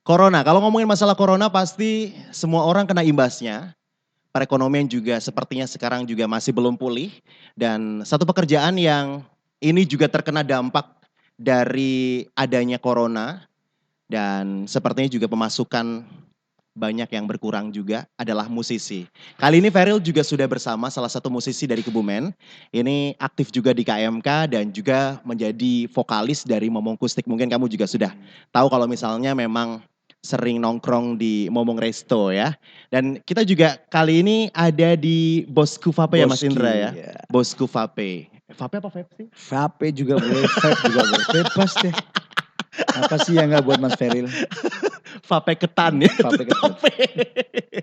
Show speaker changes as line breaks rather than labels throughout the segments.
Corona, kalau ngomongin masalah corona pasti semua orang kena imbasnya. Perekonomian juga sepertinya sekarang juga masih belum pulih. Dan satu pekerjaan yang ini juga terkena dampak dari adanya corona. Dan sepertinya juga pemasukan banyak yang berkurang juga adalah musisi. Kali ini Feril juga sudah bersama salah satu musisi dari Kebumen. Ini aktif juga di KMK dan juga menjadi vokalis dari Momong Kustik. Mungkin kamu juga sudah tahu kalau misalnya memang sering nongkrong di Momong Resto ya. Dan kita juga kali ini ada di Bosku Vape ya Mas
Boski,
Indra ya.
ya.
Bosku Vape. Vape apa vape sih?
Vape juga boleh, vape juga boleh. Bebas deh. Apa sih yang gak buat Mas Feril?
Vape ketan ya.
Vape ketan.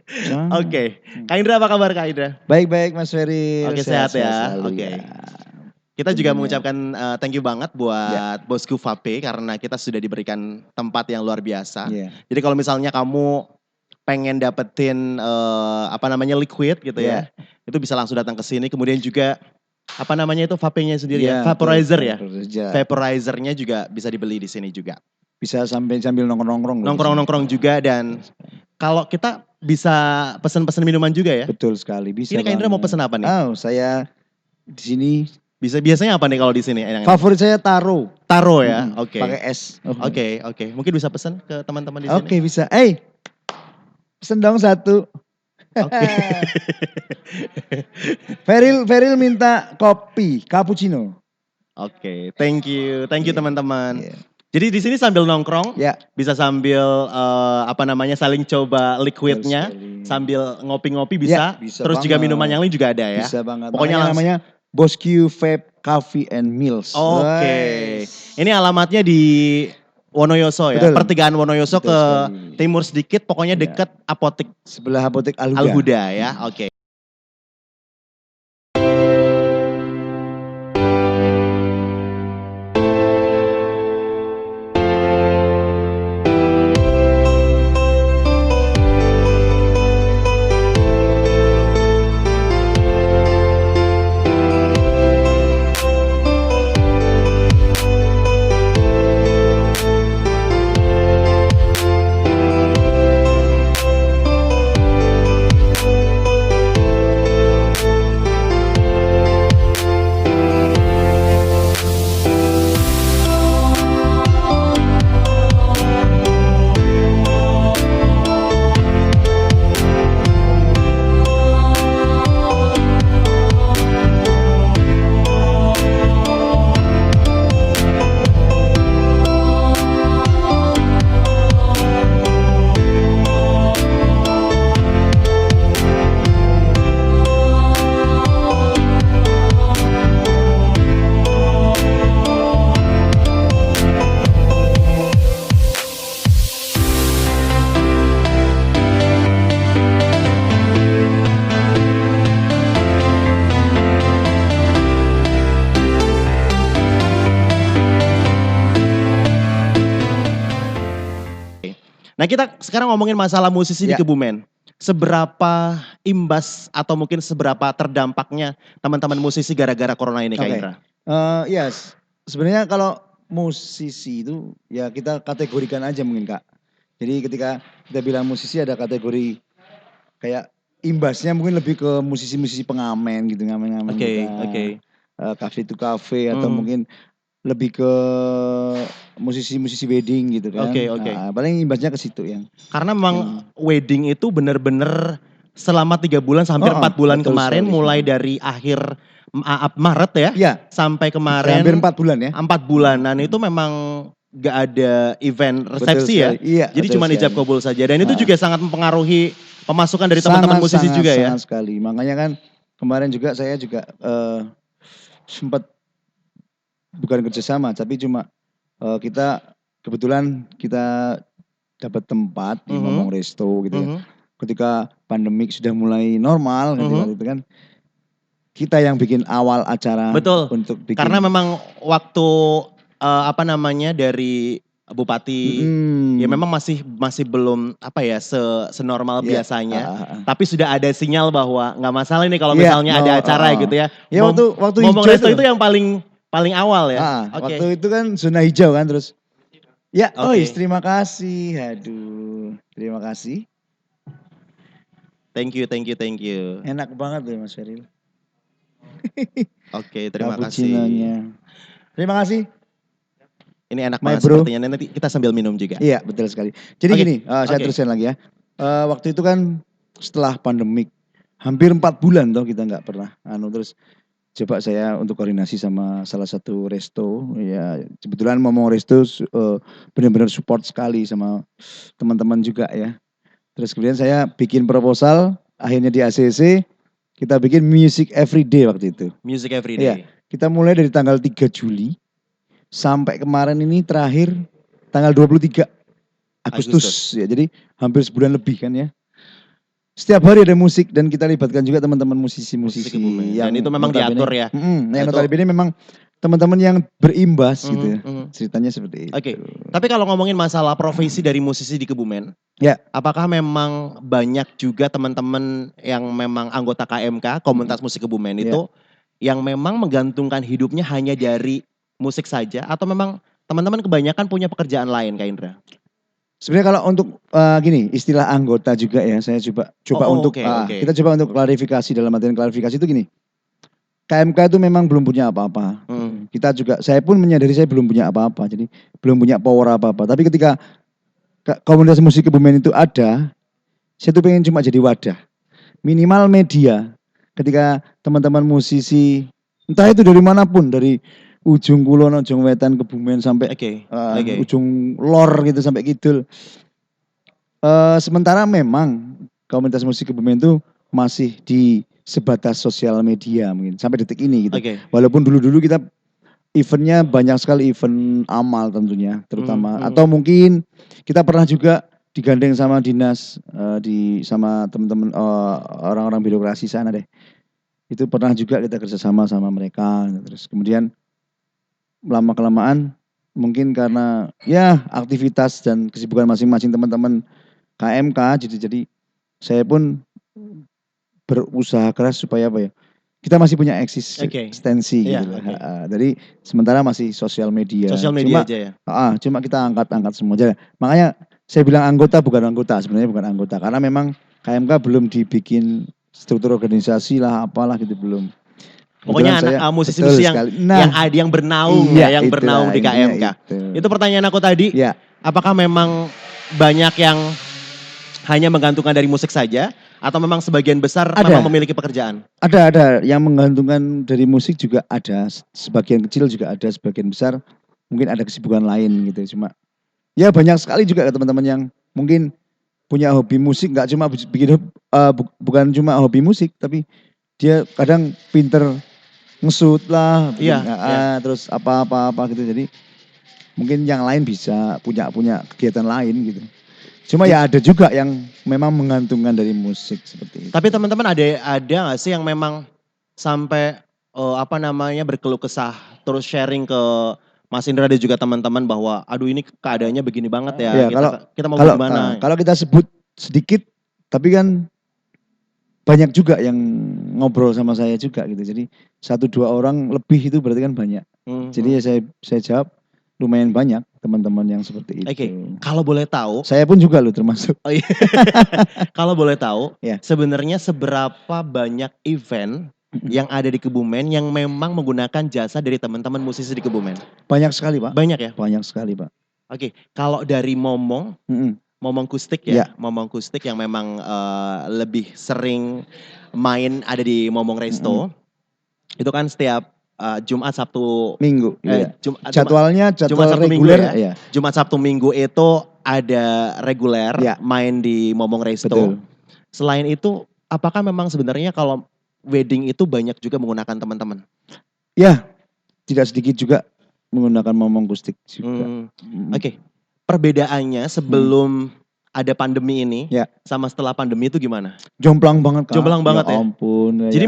Jangan.
Oke. Kak Indra apa kabar Kak Indra?
Baik-baik Mas Feril.
Oke, sehat ya.
Selalu
Oke.
ya.
Kita juga
Tentunya.
mengucapkan thank you banget buat Bosku Vape karena kita sudah diberikan tempat yang luar biasa.
Iya.
Jadi kalau misalnya kamu pengen dapetin liquid gitu ya, itu bisa langsung datang ke sini. Kemudian juga apa namanya itu vape-nya sendiri ya, vaporizer ya. Vaporizernya juga bisa dibeli di sini juga.
Bisa sambil nongkrong-nongkrong.
Nongkrong-nongkrong juga dan kalau kita bisa pesen-pesen minuman juga ya.
Betul sekali, bisa.
Ini Kak Indra mau pesen apa nih?
Oh, saya di sini
biasanya apa nih kalau di sini?
Favorit saya taro.
Taro ya, oke.
Pakai es.
Oke. Mungkin bisa pesen ke teman-teman di sini.
Oke, bisa. Pesen dong satu.
Oke.
Feril minta kopi cappuccino.
Oke, thank you teman-teman.
Yeah.
Jadi di sini sambil nongkrong, bisa sambil saling coba liquidnya, sambil ngopi-ngopi bisa. Terus juga minuman yang lain juga ada ya.
Bisa banget.
Pokoknya
namanya Bosque Vape Coffee and Meals.
Oke. Ini alamatnya di Wonoyoso ya, pertigaan Wonoyoso ke timur sedikit, pokoknya dekat apotek.
Sebelah apotek
Al-Huda ya, oke. Nah kita sekarang ngomongin masalah musisi di Kebumen. Seberapa imbas atau mungkin seberapa terdampaknya teman-teman musisi gara-gara corona ini Kak Indra?
Sebenarnya kalau musisi itu ya kita kategorikan aja mungkin Kak. Jadi ketika kita bilang musisi ada kategori kayak imbasnya mungkin lebih ke musisi-musisi pengamen gitu, ngamen-ngamen.
Oke.
Cafe to cafe atau mungkin lebih ke musisi-musisi wedding gitu kan.
Oke.
Nah, paling imbasnya ke situ ya.
Karena memang wedding itu benar-benar selama 3 bulan sampai 4 bulan kemarin mulai dari akhir Maret ya. Sampai kemarin.
Hampir 4 bulan ya.
4 bulanan itu memang gak ada event resepsi ya. Jadi cuma ijab kabul saja dan itu juga sangat mempengaruhi pemasukan dari teman-teman musisi juga ya.
Sangat sekali. Makanya kan kemarin juga saya juga sempat bukan kerjasama tapi cuma kita kebetulan kita dapat tempat di Momong Resto gitu ya. Ketika pandemik sudah mulai normal gitu kan kita yang bikin awal acara.
Betul.
Untuk bikin.
Karena memang waktu dari Bupati ya memang masih belum senormal biasanya. Tapi sudah ada sinyal bahwa nggak masalah ini kalau misalnya ada acara gitu ya.
Ya waktu
Momong Resto itu yang paling awal ya.
Waktu itu kan zona hijau kan terus Ya, oh
Oke,
terima kasih. Aduh, terima kasih.
thank you, thank you, thank you.
Enak banget loh Mas Feril.
Oke, terima kasih.
Cappuccinonya. Terima kasih,
Ini enak
my
banget
bro.
sepertinya. Nanti kita sambil minum juga.
Iya, betul sekali. Jadi
Oke,
gini, saya
oke.
teruskan lagi ya. Waktu itu kan setelah pandemik, hampir 4 bulan toh kita nggak pernah. Terus coba saya untuk koordinasi sama salah satu resto. Ya, kebetulan ngomong resto benar-benar support sekali sama teman-teman juga ya. Terus kemudian saya bikin proposal, akhirnya di ACC kita bikin Music Everyday waktu itu.
Music
Iya,
Everyday.
kita mulai dari tanggal 3 Juli sampai kemarin ini terakhir tanggal 23 Agustus. Ya, jadi hampir sebulan lebih kan ya. Setiap hari ada musik dan kita libatkan juga teman-teman
Musisi
musisi-musisi
Kebumen. Dan itu
yang
memang diatur ya.
yang
Itu.
notabene memang teman-teman yang berimbas gitu ya.
Mhm.
Ceritanya seperti
Oke,
itu.
tapi kalau ngomongin masalah profesi dari musisi di Kebumen,
Ya,
apakah memang banyak juga teman-teman yang memang anggota KMK, Komunitas Musik Kebumen
ya.
itu, yang memang menggantungkan hidupnya hanya dari musik saja, atau memang teman-teman kebanyakan punya pekerjaan lain, Kak Indra?
Sebenarnya kalau untuk gini, istilah anggota juga ya, saya coba untuk
Oke, oke.
kita coba untuk klarifikasi, dalam artian klarifikasi itu gini. KMK itu memang belum punya apa-apa.
Hmm.
Kita juga, saya pun menyadari saya belum punya apa-apa, jadi belum punya power apa-apa. Tapi ketika komunitas musik Kebumen itu ada, saya tuh pengen cuma jadi wadah. Minimal media. Ketika teman-teman musisi, entah itu dari manapun, dari ujung kulon, ujung wetan Kebumen sampai
Oke,
ujung lor gitu sampai kidul. Sementara memang komunitas musik Kebumen itu masih di sebatas sosial media mungkin sampai detik ini gitu.
Oke.
Walaupun dulu-dulu kita eventnya banyak sekali, event amal tentunya terutama. Atau mungkin kita pernah juga digandeng sama dinas sama teman-teman orang-orang birokrasi sana deh. Itu pernah juga kita kerjasama sama mereka. Terus kemudian lama kelamaan mungkin karena ya aktivitas dan kesibukan masing-masing teman-teman KMK, jadi saya pun berusaha keras supaya apa ya, kita masih punya eksistensi
Iya,
gitu.
oke.
Jadi sementara masih sosial media.
Sosial media aja ya.
Cuma kita angkat-angkat semua aja. Makanya saya bilang anggota bukan anggota, sebenarnya bukan anggota karena memang KMK belum dibikin struktur organisasi lah apalah gitu belum.
Pokoknya
Kebetulan
anak musisi-musisi yang ada yang bernaung
iya,
ya, yang bernaung di
intinya
KMK. Itu pertanyaan aku tadi,
Ya,
apakah memang banyak yang hanya menggantungkan dari musik saja, atau memang sebagian besar memang memiliki pekerjaan?
ada yang menggantungkan dari musik juga ada, sebagian kecil juga ada, sebagian besar mungkin ada kesibukan lain gitu. Cuma ya banyak sekali juga teman-teman yang mungkin punya hobi musik, nggak cuma bikin bukan cuma hobi musik, tapi dia kadang pinter ngesut lah,
Iya,
terus apa gitu. Jadi mungkin yang lain bisa punya kegiatan lain gitu. Cuma ya ada juga yang memang menggantungkan dari musik seperti itu.
Tapi teman-teman ada nggak sih yang memang sampai berkeluh kesah terus sharing ke Mas Indra dan juga teman-teman bahwa aduh ini keadaannya begini banget ya, kita mau gimana?
Kalau kita sebut sedikit, tapi kan banyak juga yang ngobrol sama saya juga gitu. Jadi 1-2 orang lebih itu berarti kan banyak. Jadi ya saya jawab lumayan banyak teman-teman yang seperti itu.
Oke, kalau boleh tahu.
Saya pun juga loh termasuk.
Oh iya. Kalau boleh tahu,
Ya.
sebenarnya seberapa banyak event yang ada di Kebumen yang memang menggunakan jasa dari teman-teman musisi di Kebumen?
Banyak sekali Pak.
Banyak ya?
Banyak sekali Pak.
Oke, kalau dari Momong Kustik ya,
Ya.
Momong Kustik yang memang lebih sering main ada di Momong Resto. Itu kan setiap Jumat, Sabtu,
Minggu. Iya.
Jumat, Sabtu, Minggu
reguler
ya. Jumat, Sabtu, Minggu itu ada reguler main di Momong Resto.
Betul.
Selain itu, apakah memang sebenarnya kalau wedding itu banyak juga menggunakan teman-teman?
Ya, tidak sedikit juga menggunakan Momong Kustik juga.
Oke. Perbedaannya sebelum ada pandemi ini sama setelah pandemi itu gimana?
Jomplang banget Kak.
Jomplang banget ya?
Ampun.
Jadi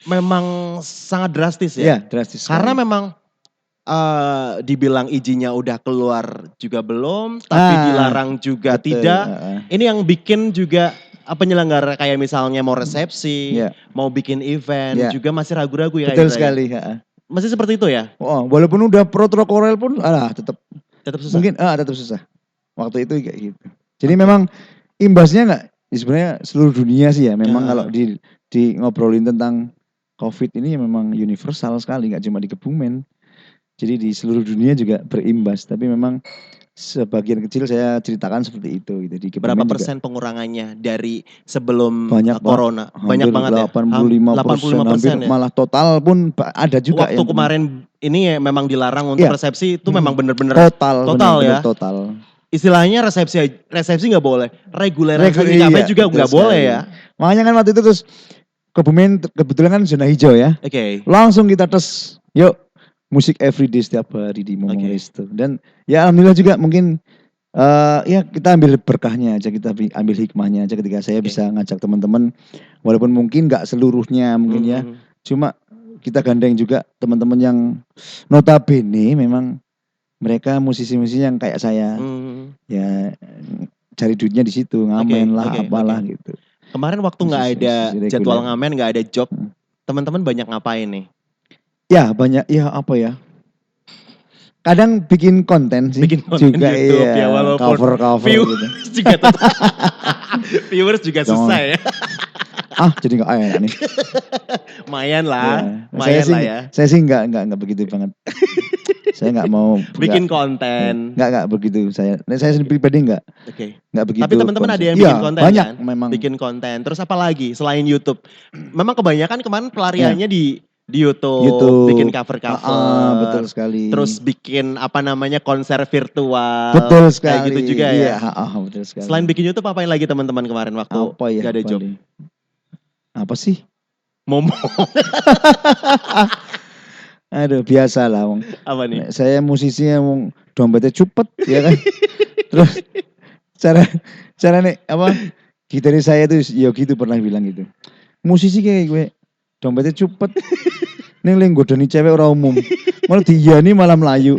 memang sangat drastis ya?
Iya, drastis.
Karena memang dibilang izinnya udah keluar juga belum, tapi dilarang juga tidak. Ini yang bikin juga penyelenggara kayak misalnya mau resepsi, mau bikin event juga masih ragu-ragu ya.
Betul sekali.
Masih seperti itu ya?
Oh, walaupun udah protokol pun tetap
Tetap susah?
Mungkin tetap susah. Waktu itu kayak gitu. Jadi memang imbasnya nggak sebenarnya seluruh dunia sih ya. Memang kalau di ngobrolin tentang COVID ini ya memang universal sekali, nggak cuma di Kebumen. Jadi di seluruh dunia juga berimbas. Tapi memang sebagian kecil saya ceritakan seperti itu gitu. Di
Berapa
Kebumen juga
persen pengurangannya dari sebelum
banyak Pak,
corona? Banyak
hampir
banget ya?
85%, hampir
85% ya?
malah total pun ada juga
Waktu
yang kena.
kemarin ini ya memang dilarang untuk
Iya,
resepsi itu memang bener-bener
total,
total
benar-benar
ya?
total.
Istilahnya resepsi nggak boleh. Reguleran di kafe
Iya,
juga
betul
nggak boleh
sekali.
ya?
Makanya kan waktu itu terus Kebumen kebetulan kan zona hijau ya.
Oke.
Langsung kita tes, yuk musik everyday setiap hari di Momong
Oke.
Resto. Dan ya alhamdulillah juga mungkin ya kita ambil berkahnya aja, kita ambil hikmahnya aja ketika saya bisa ngajak teman-teman, walaupun mungkin nggak seluruhnya mungkin ya, cuma kita gandeng juga teman-teman yang notabene memang mereka musisi-musisi yang kayak saya, ya cari duitnya di situ, ngamen lah, apalah gitu.
Kemarin waktu nggak ada jadwal ngamen, nggak ada job, teman-teman banyak ngapain nih?
Ya banyak, ya apa ya? Kadang bikin konten sih,
bikin konten
juga
YouTube ya,
iya,
walaupun
cover gitu.
Viewers juga susah ya.
Jadi nggak enak nih.
Mayan lah,
Saya sih nggak begitu banget. Saya nggak mau
bikin konten.
Nggak begitu saya sendiri pribadi nggak.
Oke.
Nggak begitu.
Tapi teman-teman ada yang bikin konten
banyak
kan?
memang.
Bikin konten. Terus apa lagi selain YouTube? Memang kebanyakan kemarin pelariannya di YouTube, bikin cover.
Betul sekali.
Terus bikin konser virtual.
Betul sekali.
Kayak gitu juga ya.
Betul sekali.
Selain bikin YouTube apain lagi teman-teman kemarin waktu nggak ada job?
Apa sih?
Momong.
Aduh, biasa lah, Wong.
Apa nih?
Saya musisi yang dompetnya cupet, ya kan. Terus cara nih gitaris saya tuh Yogi tuh pernah bilang gitu. Musisi kayak gue dompetnya cupet. Ning nggodoni cewek ora umum. Malah diyani malah melayu.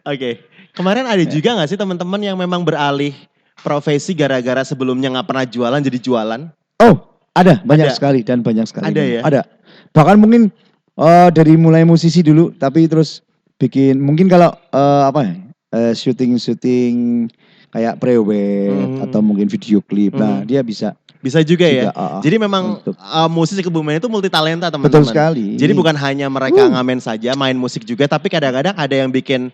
Oke. Kemarin ada juga gak sih teman-teman yang memang beralih profesi gara-gara sebelumnya gak pernah jualan jadi jualan?
Oh, ada banyak sekali.
Ada ya?
Ada. Bahkan mungkin dari mulai musisi dulu, tapi terus bikin mungkin kalau syuting kayak pre-wed atau mungkin video klip. Nah, dia bisa
juga ya. Jadi memang musisi Kebumen itu multi talenta teman-teman.
Betul sekali.
Jadi bukan hanya mereka ngamen saja, main musik juga, tapi kadang-kadang ada yang bikin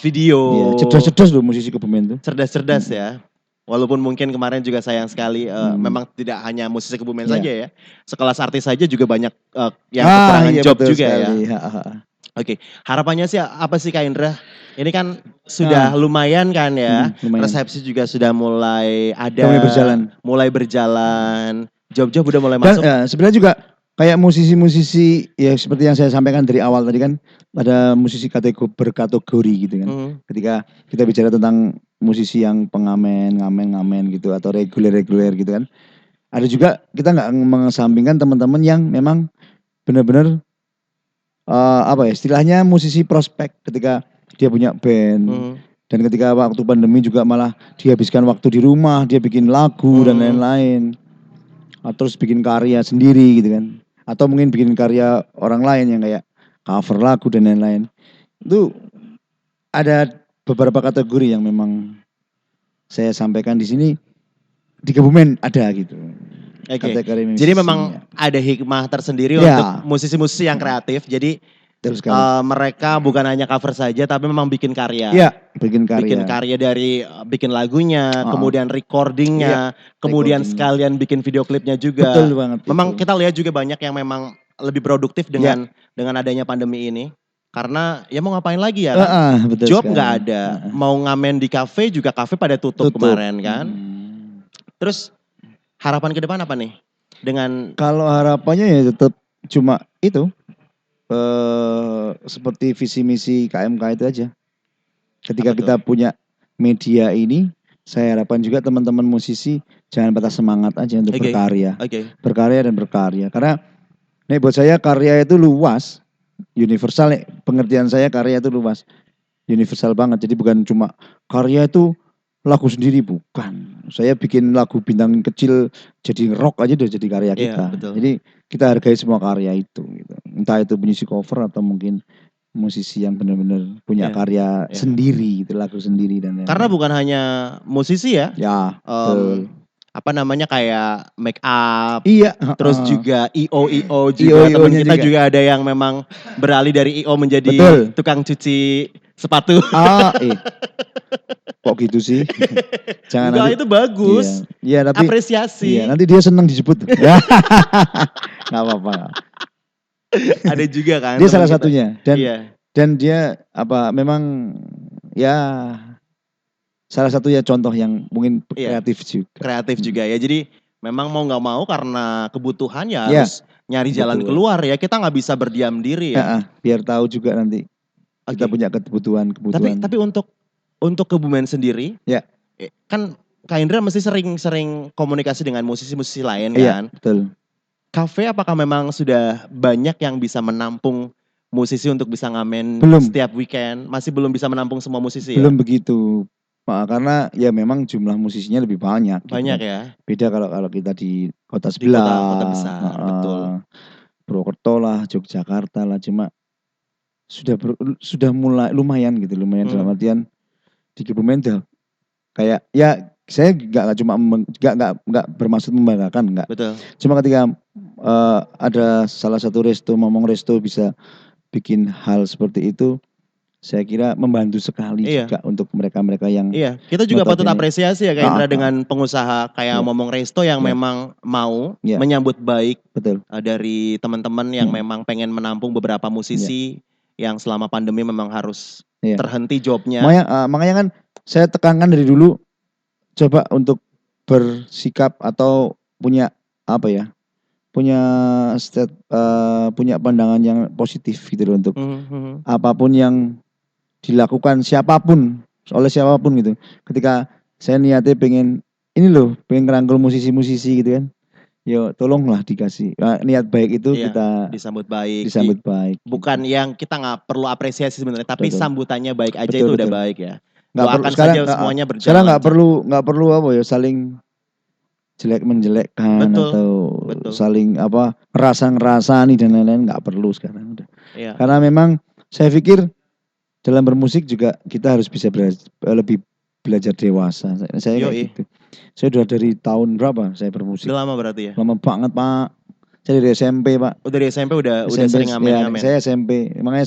video.
Iya, cerdas-cerdas loh musisi Kebumen itu.
Cerdas-cerdas ya. Walaupun mungkin kemarin juga sayang sekali memang tidak hanya musisi Kebumen saja ya. Sekelas artis saja juga banyak yang kekurangan job juga sekali. Ya. Oke, harapannya sih apa sih Kak Indra? Ini kan sudah lumayan kan ya. Resepsi juga sudah mulai ada. Mulai berjalan. Job-job udah mulai masuk.
Sebenarnya juga kayak musisi-musisi ya seperti yang saya sampaikan dari awal tadi kan, ada musisi berkategori gitu kan. Ketika kita bicara tentang musisi yang pengamen, ngamen gitu atau reguler gitu kan. Ada juga kita nggak mengesampingkan teman-teman yang memang benar-benar istilahnya musisi prospek ketika dia punya band. Dan ketika waktu pandemi juga malah dihabiskan waktu di rumah, dia bikin lagu dan lain-lain. Terus bikin karya sendiri gitu kan. Atau mungkin bikin karya orang lain yang kayak cover lagu dan lain-lain. Itu ada beberapa kategori yang memang saya sampaikan di sini, di Kebumen ada gitu.
Jadi memang ada hikmah tersendiri untuk musisi-musisi yang kreatif. Jadi mereka bukan hanya cover saja, tapi memang bikin karya.
Iya, bikin karya.
Bikin karya dari bikin lagunya, kemudian recordingnya, kemudian sekalian bikin video klipnya juga.
Betul banget.
Memang kita lihat juga banyak yang memang lebih produktif dengan adanya pandemi ini. Karena ya mau ngapain lagi ya kan? Job nggak ada. Mau ngamen di kafe juga kafe pada tutup kemarin kan. Terus harapan ke depan apa nih?
Kalau harapannya ya tetap cuma itu. Seperti visi misi KMK itu aja. Ketika kita punya media ini, saya harapkan juga teman-teman musisi jangan patah semangat aja untuk berkarya. Berkarya dan berkarya. Karena buat saya karya itu luas, universal. Pengertian saya karya itu luas, universal banget. Jadi bukan cuma karya itu lagu sendiri, bukan. Saya bikin lagu bintang kecil jadi rock aja udah jadi karya kita. Jadi kita hargai semua karya itu gitu. Entah itu punya cover atau mungkin musisi yang benar-benar punya
Iya,
karya
iya.
sendiri, itu lagu sendiri dan
Karena
lain-lain.
bukan hanya musisi ya,
Ya, betul.
apa namanya, kayak make up,
Iya,
terus
heeh.
juga IO juga, teman
IO-nya
kita
juga.
juga ada yang memang beralih dari IO menjadi
Betul.
tukang cuci sepatu.
Kok gitu sih? Jangan nanti.
Enggak, itu bagus.
Iya, iya tapi iya,
Apresiasi.
nanti dia senang disebut. Ya. Nggak apa-apa.
Ada juga kan
Dia
teman
salah
kita.
satunya
Iya,
dan dia memang ya salah satu ya contoh yang mungkin
iya.
kreatif juga.
Kreatif juga ya. Jadi memang mau nggak mau karena kebutuhan ya
Ya,
harus nyari jalan
betul.
keluar ya. Kita nggak bisa berdiam diri ya.
Biar tahu juga nanti kita
Oke.
punya kebutuhan.
Tapi untuk Kebumen sendiri,
Ya.
kan Kak Indra mesti sering komunikasi dengan musisi-musisi lain
Iya,
kan.
betul.
Kafe apakah memang sudah banyak yang bisa menampung musisi untuk bisa ngamen
Belum.
setiap weekend? Masih belum bisa menampung semua musisi ya?
Belum begitu. Karena ya memang jumlah musisinya lebih banyak.
Banyak
gitu.
ya?
Beda kalau kita di kota
Di
sebelah.
kota besar, betul.
Purwokerto lah, Yogyakarta lah, cuma sudah mulai lumayan gitu, dalam artian di Kebumen kayak ya saya nggak cuma nggak bermaksud membanggakan, nggak.
Betul.
Cuma ketika ada salah satu resto bisa bikin hal seperti itu, saya kira membantu sekali juga untuk mereka-mereka yang.
Iya, kita juga patut
notabene
apresiasi ya Kak Indra dengan pengusaha kayak
Iya.
Momong Resto yang
Iya.
memang mau
Iya.
menyambut baik
Betul.
Dari teman-teman yang memang pengen menampung beberapa musisi yang selama pandemi memang harus
Iya.
terhenti jobnya.
Makanya kan saya tekankan dari dulu, coba untuk bersikap atau punya apa ya, punya pandangan yang positif gitu loh untuk apapun yang dilakukan oleh siapapun gitu. Ketika saya niatnya pengen ngerangkul musisi-musisi gitu kan, yo tolonglah dikasih niat baik itu kita
disambut baik.
baik.
Bukan yang kita nggak perlu apresiasi sebenarnya, tapi
Betul.
sambutannya baik aja
Betul,
itu udah
betul.
baik ya.
Nggak perlu
Doakan
sekarang,
saja semuanya berjalan
sekarang
lancar.
nggak perlu apa ya, saling menjelekkan
Betul,
atau
betul.
saling ngerasa-ngerasani dan lain-lain, nggak perlu sekarang udah.
Iya.
Karena memang saya pikir dalam bermusik juga kita harus bisa lebih belajar dewasa. Saya kayak gitu. Saya udah dari tahun berapa saya bermusik?
Udah lama berarti ya?
Lama banget Pak. Saya dari SMP Pak.
Oh dari SMP udah sering ngamen-ngamen?
Saya SMP. Makanya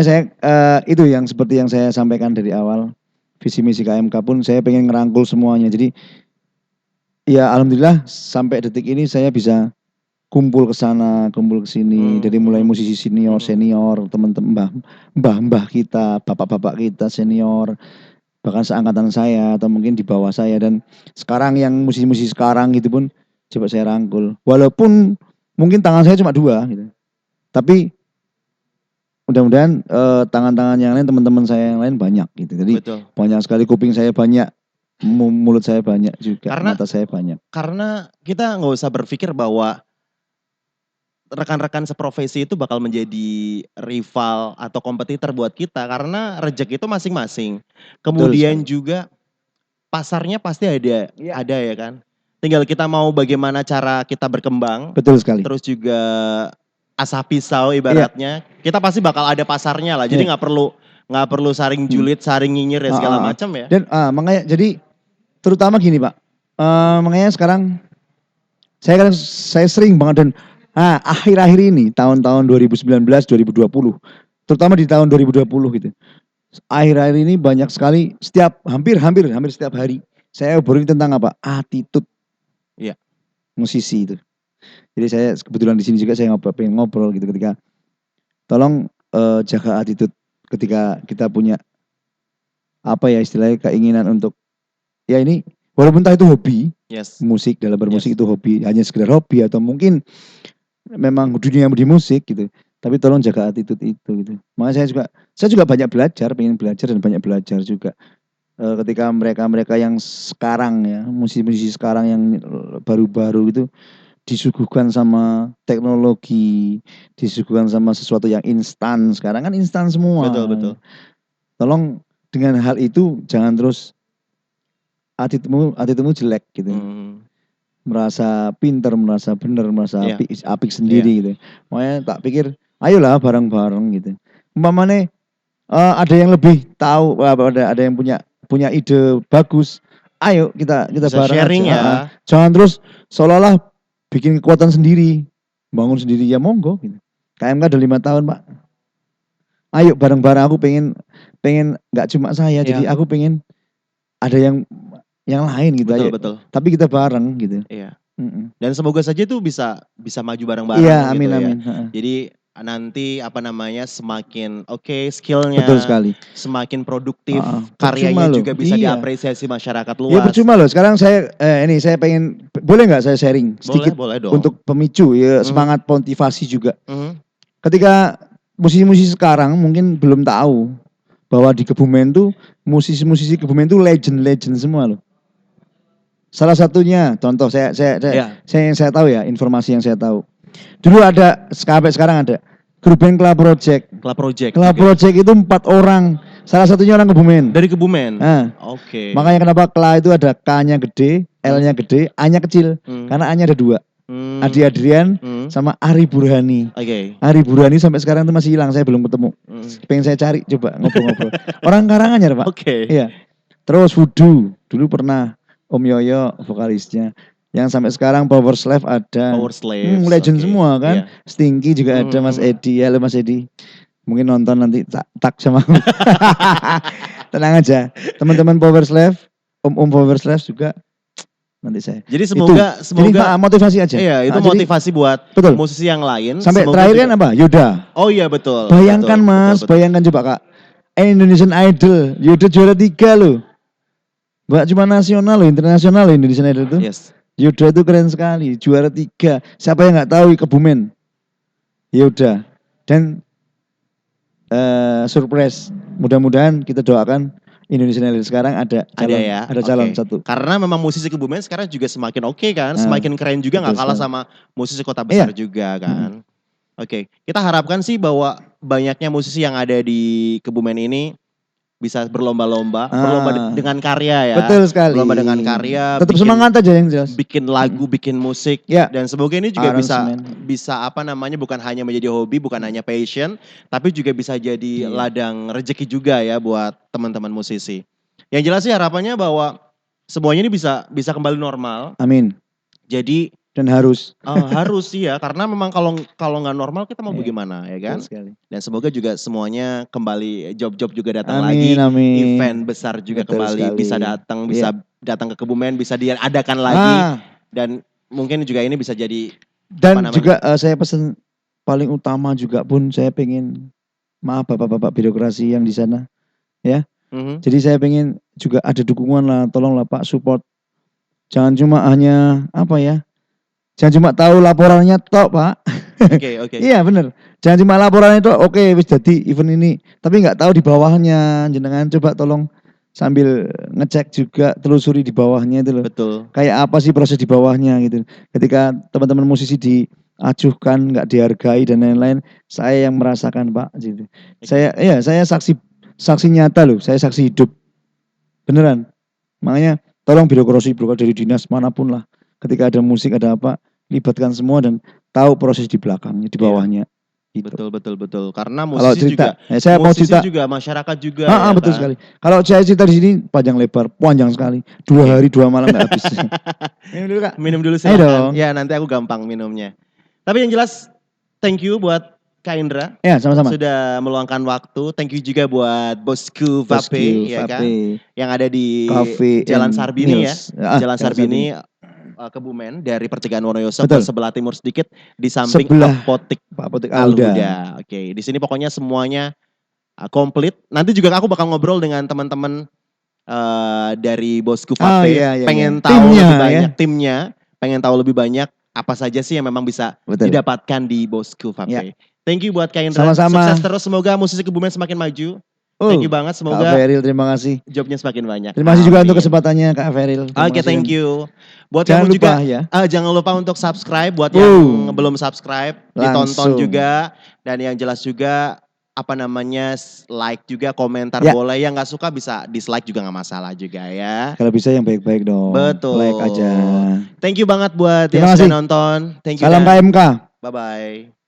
saya itu yang seperti yang saya sampaikan dari awal. Visi misi KMK pun saya pengen ngerangkul semuanya. Jadi ya alhamdulillah sampai detik ini saya bisa kumpul ke sana, kumpul ke sini. Dari mulai musisi senior, teman-teman mbah kita, bapak-bapak kita senior, bahkan seangkatan saya atau mungkin di bawah saya, dan sekarang yang musisi-musisi sekarang gitu pun coba saya rangkul. Walaupun mungkin tangan saya cuma 2 gitu. Tapi mudah-mudahan tangan-tangan yang lain, teman-teman saya yang lain banyak gitu. Jadi banyak sekali, kuping saya banyak, mulut saya banyak juga, mata saya banyak.
Karena kita nggak usah berpikir bahwa rekan-rekan seprofesi itu bakal menjadi rival atau kompetitor buat kita, karena rezeki itu masing-masing. Kemudian juga pasarnya pasti ada ya kan. Tinggal kita mau bagaimana cara kita berkembang.
Betul sekali.
Terus juga asah pisau ibaratnya, kita pasti bakal ada pasarnya lah. Jadi nggak perlu saring julid, saring nyinyir ya segala macam ya.
Dan makanya jadi terutama gini Pak, makanya sekarang saya sering banget dan akhir-akhir ini tahun-tahun 2019, 2020, terutama di tahun 2020 gitu. Akhir-akhir ini banyak sekali, hampir setiap hari saya obrolin tentang apa? Attitude.
Iya.
Musisi itu. Jadi saya kebetulan di sini juga saya pengen ngobrol gitu, ketika tolong jaga attitude ketika kita punya apa ya istilahnya, keinginan untuk ya ini, walaupun entah itu hobi, musik, dalam bermusik itu hobi, hanya sekedar hobi atau mungkin memang dunia di musik gitu. Tapi tolong jaga attitude itu gitu. Makanya saya juga banyak belajar, pengen belajar dan banyak belajar juga. Ketika mereka yang sekarang ya, musisi-musisi sekarang yang baru-baru itu disuguhkan sama teknologi, disuguhkan sama sesuatu yang instan. Sekarang kan instan semua.
Betul.
Tolong dengan hal itu jangan terus attitude-mu jelek gitu. Merasa pinter, merasa benar, merasa apik sendiri gitu. Makanya tak pikir ayolah bareng-bareng gitu. Umpamane ada yang lebih tahu, ada yang punya ide bagus. Ayo kita
Bisa
bareng
sharing
aja.
ya.
Jangan terus seolah-olah bikin kekuatan sendiri, bangun sendiri ya monggo gitu. KMK udah 5 tahun, Pak. Ayo bareng-bareng, aku pengen nggak cuma saya, jadi
Iya.
aku pengen ada yang lain gitu.
Betul,
Ayo.
betul.
Tapi kita bareng gitu.
Iya.
Mm-mm.
Dan semoga saja itu bisa maju bareng-bareng
Iya,
gitu
amin
ya.
amin. Heeh.
Jadi nanti semakin oke
Betul
skillnya,
sekali.
semakin produktif,
Heeh.
karyanya
Percuma loh.
juga bisa
Iya.
diapresiasi masyarakat
Ya
luas.
percuma loh. Sekarang saya saya pengen, boleh nggak saya sharing sedikit
Boleh dong.
untuk pemicu ya, semangat motivasi juga.
Mhm.
Ketika musisi-musisi sekarang mungkin belum tahu bahwa di Kebumen tuh musisi-musisi Kebumen tuh legend semua loh. Salah satunya contoh
Iya.
yang saya tahu ya, informasi yang saya tahu. Dulu ada, sampai sekarang ada grup band Club Project.
Club Project.
Club
juga.
Project itu 4 orang. Salah satunya orang Kebumen.
Dari Kebumen.
Nah,
Oke.
makanya kenapa Kla itu ada K-nya gede, L-nya gede, A-nya kecil. Karena A-nya ada 2. Adi Adrian sama Ari Burhani.
Oke.
Ari Burhani sampai sekarang itu masih hilang, saya belum ketemu. Pengen saya cari, coba ngobrol-ngobrol. Orang Karanganyar, Pak.
Oke.
Iya. Terus Wudu, dulu pernah Om Yoyo vokalisnya. Yang sampai sekarang Power Slave ada.
Power Slaves.
Legend
oke.
semua kan.
Iya.
Stinky juga ada, Mas Edi. Halo Mas Edi. Mungkin nonton nanti tak sama aku. Tenang aja. Teman-teman Power Slave, Om Power Slave juga nanti saya.
Jadi semoga
Jadi motivasi aja.
Iya, itu motivasi buat
betul.
musisi yang lain.
Sampai terakhir kan apa? Yoda.
Oh iya betul.
Bayangkan
betul,
Mas,
betul.
bayangkan coba Kak. Indonesian Idol, Yoda juara 3 loh. Bukan cuma nasional loh, internasional loh Indonesian Idol itu.
Yes.
Yoda itu keren sekali, juara 3. Siapa yang nggak tahu Kebumen? Yoda. Dan surprise. Mudah-mudahan kita doakan Indonesian Idol sekarang ada calon satu.
Karena memang musisi Kebumen sekarang juga semakin oke kan, semakin keren juga, nggak kalah sama musisi kota besar juga kan. Oke, kita harapkan sih bahwa banyaknya musisi yang ada di Kebumen ini bisa berlomba-lomba dengan karya ya.
Betul sekali.
Berlomba dengan karya.
Tetap semangat aja yang jelas.
Bikin lagu, bikin musik, dan semoga ini juga bisa bukan hanya menjadi hobi, bukan hanya passion, tapi juga bisa jadi ladang rezeki juga ya buat teman-teman musisi. Yang jelas sih harapannya bahwa semuanya ini bisa kembali normal.
Amin.
Jadi
dan harus.
Harus sih ya, karena memang kalau nggak normal kita mau bagaimana ya kan? Dan semoga juga semuanya kembali, job-job juga datang lagi, event besar juga kembali bisa datang, datang ke Kebumen, bisa diadakan lagi, dan mungkin juga ini bisa jadi.
Dan juga saya pesan paling utama juga pun saya pengen, maaf bapak-bapak birokrasi yang di sana, ya. Jadi saya pengen juga ada dukungan lah, tolonglah Pak support. Jangan cuma hanya jangan cuma tahu laporannya tok Pak.
Oke.
Iya bener. Jangan cuma laporannya tok. Oke wis jadi event ini. Tapi nggak tahu di bawahnya. Jenengan coba tolong sambil ngecek juga, telusuri di bawahnya itu loh.
Betul.
Kayak apa sih proses di bawahnya gitu. Ketika teman-teman musisi diajukan nggak dihargai dan lain-lain, saya yang merasakan Pak. Gitu. Saya saksi nyata loh. Saya saksi hidup. Beneran. Makanya tolong birokrasi dari dinas manapun lah. Ketika ada musik, ada apa, libatkan semua dan tahu proses di belakangnya, di bawahnya. Gitu.
Betul. Karena musisi juga,
saya mau cerita
juga, masyarakat juga.
Betul sekali. Kalau saya cerita di sini panjang lebar, panjang sekali. 2 hari 2 malam nggak habis. Minum dulu Kak.
Minum dulu silakan. Ya nanti aku gampang minumnya. Tapi yang jelas, thank you buat Kak Indra.
Ya sama-sama.
Sudah meluangkan waktu. Thank you juga buat Bosku Vape, ya kan? Yang ada di Jalan Sarbini ya. Jalan Sarbini. Kebumen dari Pertigaan Wonoyoso ke sebelah timur sedikit di samping Apotik Alhuda. Oke, di sini pokoknya semuanya komplit. Nanti juga aku bakal ngobrol dengan teman-teman dari Bosku Vape. Pengen tahu lebih banyak timnya, pengen tahu lebih banyak apa saja sih yang memang bisa didapatkan di Bosku Vape. Thank you buat Kak Indra.
Sama-sama.
Sukses terus, semoga musisi Kebumen semakin maju. Thank you banget, semoga
Kak Feril, terima kasih.
Jobnya semakin banyak.
Terima kasih juga untuk kesempatannya Kak Feril.
Oke, thank you. Buat
jangan
kamu
lupa,
juga jangan lupa untuk subscribe, buat yang belum subscribe, ditonton juga, dan yang jelas juga like juga, komentar boleh, yang nggak suka bisa dislike juga nggak masalah juga ya.
Kalau bisa yang baik-baik dong.
Betul.
Like aja.
Thank you banget buat yang sudah nonton. Thank you.
Salam KMK.
Bye bye.